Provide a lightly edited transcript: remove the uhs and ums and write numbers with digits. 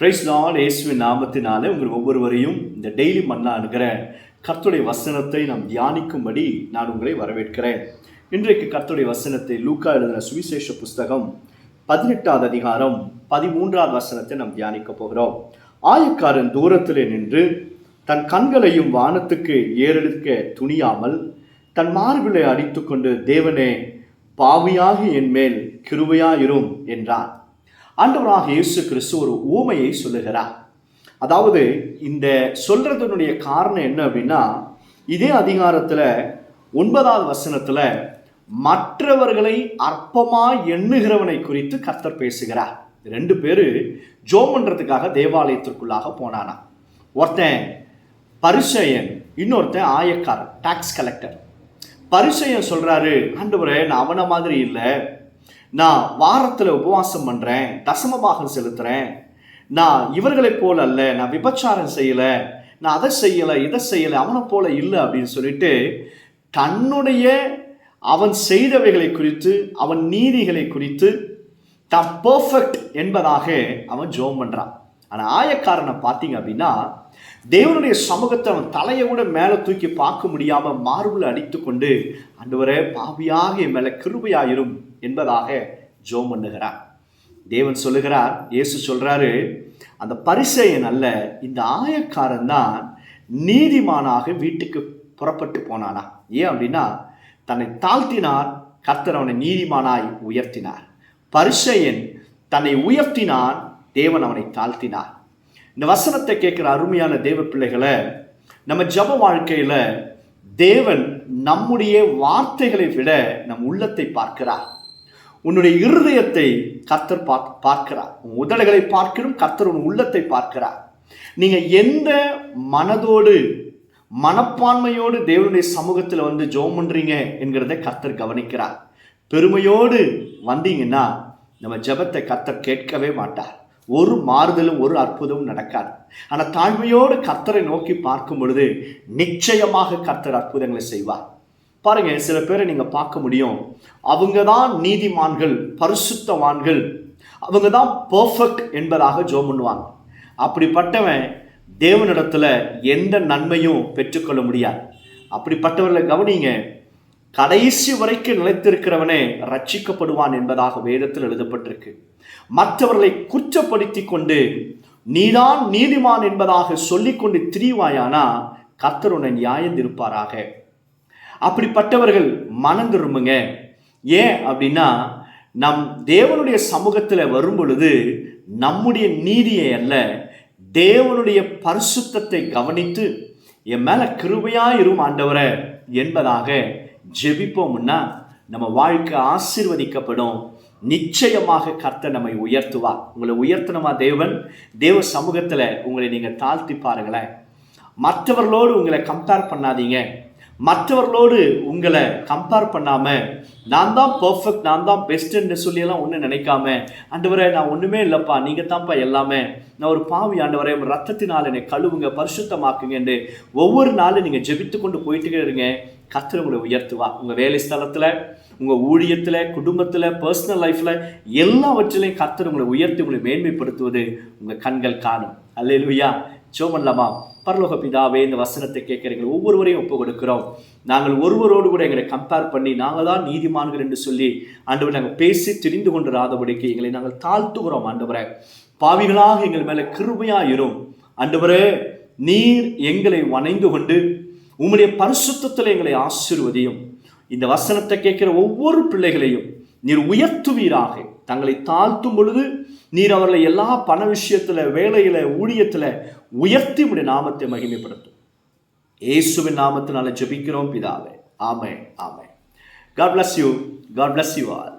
Price Lord. இயேசுவின் நாமத்தினாலே உங்கள் ஒவ்வொருவரையும் இந்த டெய்லி மன்னா என்கிற கர்த்தருடைய வசனத்தை நாம் தியானிக்கும்படி நான் உங்களை வரவேற்கிறேன். இன்றைக்கு கர்த்தருடைய வசனத்தை லூக்கா எழுதின சுவிசேஷ புஸ்தகம் 18வது அதிகாரம் 13வது வசனத்தை நாம் தியானிக்க போகிறோம். ஆயக்காரன் தூரத்திலே நின்று தன் கண்களையும் வானத்துக்கு ஏறெடுக்க துணியாமல் தன் மார்பிலை அடித்துக்கொண்டு, தேவனே, பாவியாகி என் மேல் கிருபையாயிரும் என்றான். ஆண்டவராக இயேசு கிறிஸ்து ஒரு உவமையை சொல்லுகிறார். அதாவது இந்த சொல்றதனுடைய காரணம் என்ன அப்படின்னா, இதே அதிகாரத்தில் 9வது வசனத்தில் மற்றவர்களை அற்பமாய் எண்ணுகிறவனை குறித்து கர்த்தர் பேசுகிறார். 2 பேர் ஜோம் பண்றதுக்காக தேவாலயத்திற்குள்ளாக போனானா. ஒருத்தன் பரிசேயன், இன்னொருத்தன் ஆயக்காரன், டாக்ஸ் கலெக்டர். பரிசேயன் சொல்றாரு, ஆண்டவரே, நான் அவனை மாதிரி இல்லை, நான் வாரத்தில் உபவாசம் பண்ணுறேன், தசமபாகம் செலுத்துகிறேன், நான் இவர்களை போல அல்ல, நான் விபச்சாரம் செய்யலை, நான் அதை செய்யலை, இதை செய்யலை, அவனை போல இல்லை அப்படின்னு சொல்லிட்டு தன்னுடைய அவன் செய்தவைகளை குறித்து, அவன் நீதிகளை குறித்து தான் பர்ஃபெக்ட் என்பதாக அவன் ஜெபம் பண்ணுறான். ஆனால் ஆயக்காரனை பார்த்தீங்க அப்படின்னா, தேவனுடைய சமூகத்தை அவன் தலையை கூட மேலே தூக்கி பார்க்க முடியாமல் மார்பில் அடித்து கொண்டு, ஆண்டவரே, பாவியாக என் மேலே கிருபையாயிரும் என்பதாக ஜெபம் பண்ணுகிறார். தேவன் சொல்லுகிறார், இயேசு சொல்றாரு, அந்த பரிசேயன் அல்ல, இந்த ஆயக்காரன் தான் நீதிமானாக வீட்டுக்கு புறப்பட்டு போனானா. ஏன் அப்படின்னா, தன்னை தாழ்த்தினார், கர்த்தர் அவனை நீதிமானாய் உயர்த்தினார். பரிசேயன் தன்னை உயர்த்தினான், தேவன் அவனை தாழ்த்தினார். இந்த வசனத்தை கேட்கிற அருமையான தேவ பிள்ளைகளை, நம்ம ஜெப வாழ்க்கையில தேவன் நம்முடைய வார்த்தைகளை விட நம் உள்ளத்தை பார்க்கிறார். உன்னுடைய இருதயத்தை கர்த்தர் பார்க்கிறார். உன் உதடுகளை பார்க்கிறோம், கர்த்தர் உன் உள்ளத்தை பார்க்கிறார். நீங்க எந்த மனதோடு, மனப்பான்மையோடு தேவனுடைய சமூகத்தில் வந்து ஜெபம் பண்றீங்க என்கிறதை கர்த்தர் கவனிக்கிறார். பெருமையோடு வந்தீங்கன்னா நம்ம ஜெபத்தை கர்த்தர் கேட்கவே மாட்டார். ஒரு மாறுதலும் ஒரு அற்புதமும் நடக்காது. ஆனால் தாழ்மையோடு கர்த்தரை நோக்கி பார்க்கும் பொழுது நிச்சயமாக கர்த்தர் அற்புதங்களை செய்வார். பாருங்க, சில பேரை நீங்க பார்க்க முடியும், அவங்க தான் நீதிமான்கள், பரிசுத்தவான்கள், அவங்க தான் பர்ஃபெக்ட் என்பதாக ஜெபம் பண்ணுவாங்க. அப்படிப்பட்டவன் தேவனிடத்துல எந்த நன்மையும் பெற்றுக்கொள்ள முடியாது. அப்படிப்பட்டவர்களை கவனிங்க, கடைசி வரைக்கும் நிலைத்திருக்கிறவனே ரட்சிக்கப்படுவான் என்பதாக வேதத்தில் எழுதப்பட்டிருக்கு. மற்றவர்களை குற்றப்படுத்தி கொண்டு நீதான் நீதிமான் என்பதாக சொல்லிக்கொண்டு திரிவாயானா கர்த்தர் உன்னை நியாயம் தீர்ப்பாராக. அப்படிப்பட்டவர்கள் மனம் திரும்புங்க. ஏன் அப்படின்னா, நம் தேவனுடைய சமூகத்தில் வரும் பொழுது நம்முடைய நீதியை அல்ல, தேவனுடைய பரிசுத்தத்தை கவனித்து என் மேல கிருபையாயிரும் ஆண்டவரே என்பதாக ஜெபிப்போம்னா நம்ம வாழ்க்கை ஆசீர்வதிக்கப்படும். நிச்சயமாக கர்த்தர் நம்மை உயர்த்துவார். உங்களை உயர்த்தணுமா தேவன்? தேவ சமூகத்தில் உங்களை நீங்கள் தாழ்த்தி பாருங்களேன். மற்றவர்களோடு உங்களை கம்பேர் பண்ணாதீங்க. மற்றவர்களோடு உங்களை கம்பேர் பண்ணாம, நான் தான் பர்ஃபெக்ட், நான் தான் பெஸ்ட்ன்னு சொல்லியெல்லாம் ஒன்றும் நினைக்காம, ஆண்டவரே, நான் ஒன்றுமே இல்லைப்பா, நீங்கள் தான்ப்பா எல்லாமே, நான் ஒரு பாவி, ஆண்டவரே, ரத்தத்தினால் என்னை கழுவுங்க, பரிசுத்தமாக்குங்கன்னு ஒவ்வொரு நாளும் நீங்கள் ஜெபித்து கொண்டு போயிட்டு இருங்க. கர்த்தர் உங்களை உயர்த்துவா. உங்கள் வேலை ஸ்தலத்தில், உங்கள் ஊழியத்தில், குடும்பத்தில், பர்சனல் லைஃப்பில் எல்லாவற்றிலையும் கர்த்தர் உங்களை உயர்த்தி உங்களை மேன்மைப்படுத்துவது உங்கள் கண்கள் காணும். அல்லேலூயா. ஜெபம் பண்ணலாமா? பரலோக பிதாவே, இந்த வசனத்தை கேட்குறீங்க ஒவ்வொருவரையும் ஒப்பு கொடுக்கிறோம். நாங்கள் ஒருவரோடு கூட எங்களை கம்பேர் பண்ணி நாங்கள் தான் நீதிமான்கள் என்று சொல்லி ஆண்டவர் நாங்கள் பேசி தெரிந்து கொண்டிராதபடிக்கு எங்களை நாங்கள் தாழ்த்துகிறோம். ஆண்டவரே, பாவிகளாக எங்கள் மேலே கிருபையாயிரும். ஆண்டவரே, நீர் எங்களை வணைந்து கொண்டு உம்முடைய பரிசுத்தத்தில் எங்களை ஆசீர்வதியும். இந்த வசனத்தை கேட்கிற ஒவ்வொரு பிள்ளைகளையும் நீர் உயர்த்துவீராக. தங்களை தாழ்த்தும் பொழுது நீர் அவர்களை எல்லா பண விஷயத்துல, வேலையில, ஊழியத்துல உயர்த்தி உம்முடைய நாமத்தை மகிமைப்படுத்தும். இயேசுவின் நாமத்தினால ஜெபிக்கிறோம் பிதாவே. ஆமென், ஆமென். God bless you. God bless you all.